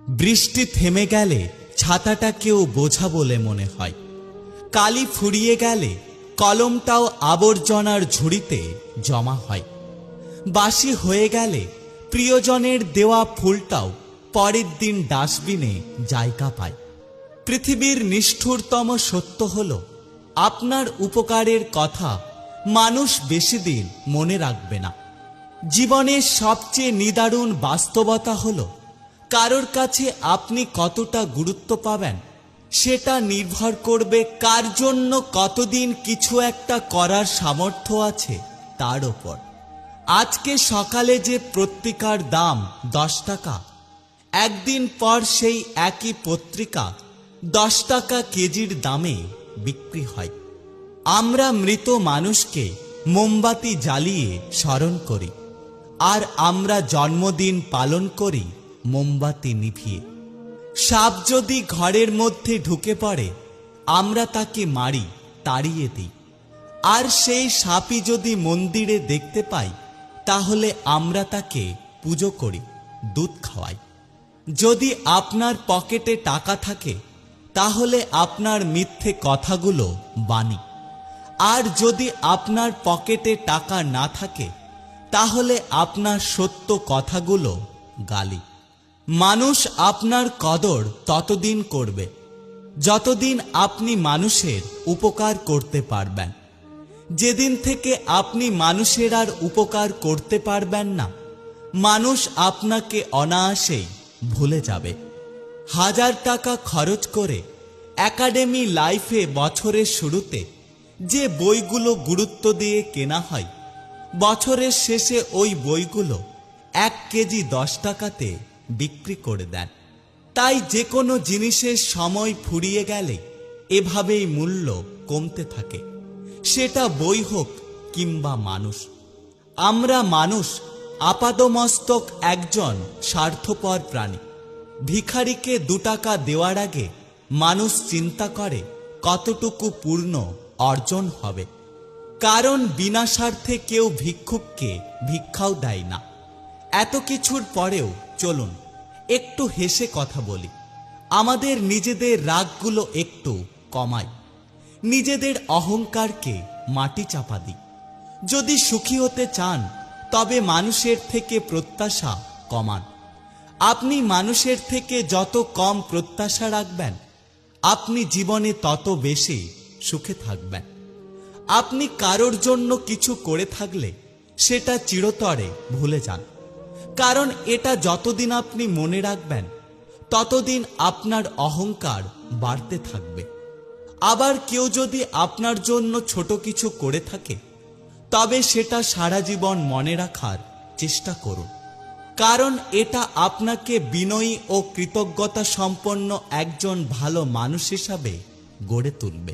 বৃষ্টি থেমে গেলে ছাতাটাকেও বোঝা বলে মনে হয়। কালি ফুরিয়ে গেলে কলমটাও আবর্জনার ঝুড়িতে জমা হয়। বাসি হয়ে গেলে প্রিয়জনের দেওয়া ফুলটাও পরের দিন ডাস্টবিনে জায়গা পায়। পৃথিবীর নিষ্ঠুরতম সত্য হল, আপনার উপকারের কথা মানুষ বেশি দিন মনে রাখবে না। জীবনের সবচেয়ে নিদারুণ বাস্তবতা হল, কারোর কাছে আপনি কতটা গুরুত্ব পাবেন সেটা নির্ভর করবে কার জন্য কতদিন কিছু একটা করার সামর্থ্য আছে তার ওপর। আজকে সকালে যে পত্রিকার দাম 10 টাকা, একদিন পর সেই একই পত্রিকা 10 টাকা কেজির দামে বিক্রি হয়। আমরা মৃত মানুষকে মোমবাতি জ্বালিয়ে স্মরণ করি, আর আমরা জন্মদিন পালন করি মোমবাতি নিভিয়ে। সাপ যদি ঘরের মধ্যে ঢুকে পড়ে, আমরা তাকে মারি, তাড়িয়ে দিই। আর সেই সাপই যদি মন্দিরে দেখতে পাই, তাহলে আমরা তাকে পুজো করি, দুধ খাওয়াই। যদি আপনার পকেটে টাকা থাকে, তাহলে আপনার মিথ্যে কথাগুলো বাণী। আর যদি আপনার পকেটে টাকা না থাকে, তাহলে আপনার সত্য কথাগুলো গালি। মানুষ আপনার কদর ততদিন করবে যতদিন আপনি মানুষের উপকার করতে পারবেন। যেদিন থেকে আপনি মানুষের আর উপকার করতে পারবেন না, মানুষ আপনাকে অনায়াসেই ভুলে যাবে। 1000 টাকা খরচ করে একাডেমি লাইফে বছরের শুরুতে যে বইগুলো গুরুত্ব দিয়ে কেনা হয়, বছরের শেষে ওই বইগুলো 1 কেজি 10 টাকাতে বিক্রি করে দেন। তাই যে কোনো জিনিসের সময় ফুরিয়ে গেলে এভাবেই মূল্য কমতে থাকে, সেটা বই হোক কিংবা মানুষ। আমরা মানুষ আপাদমস্তক একজন স্বার্থপর প্রাণী। ভিখারিকে 2 টাকা দেওয়ার আগে মানুষ চিন্তা করে কতটুকু পূর্ণ অর্জন হবে। কারণ বিনা স্বার্থে কেউ ভিক্ষুককে ভিক্ষাও দেয় না। এত কিছুর পরেও চলুন একটু হেসে কথা বলি। আমাদের নিজেদের রাগগুলো একটু কমাই, নিজেদের অহংকারকে মাটি চাপা দিই। যদি সুখী হতে চান, তবে মানুষের থেকে প্রত্যাশা কমান। আপনি মানুষের থেকে যত কম প্রত্যাশা রাখবেন, আপনি জীবনে তত বেশি সুখে থাকবেন। আপনি কারোর জন্য কিছু করে থাকলে সেটা চিরতরে ভুলে যান, কারণ এটা যতদিন আপনি মনে রাখবেন, ততদিন আপনার অহংকার বাড়তে থাকবে। আবার কেউ যদি আপনার জন্য ছোট কিছু করে থাকে, তবে সেটা সারা জীবন মনে রাখার চেষ্টা করুন, কারণ এটা আপনাকে বিনয়ী ও কৃতজ্ঞতা সম্পন্ন একজন ভালো মানুষ হিসাবে গড়ে তুলবে।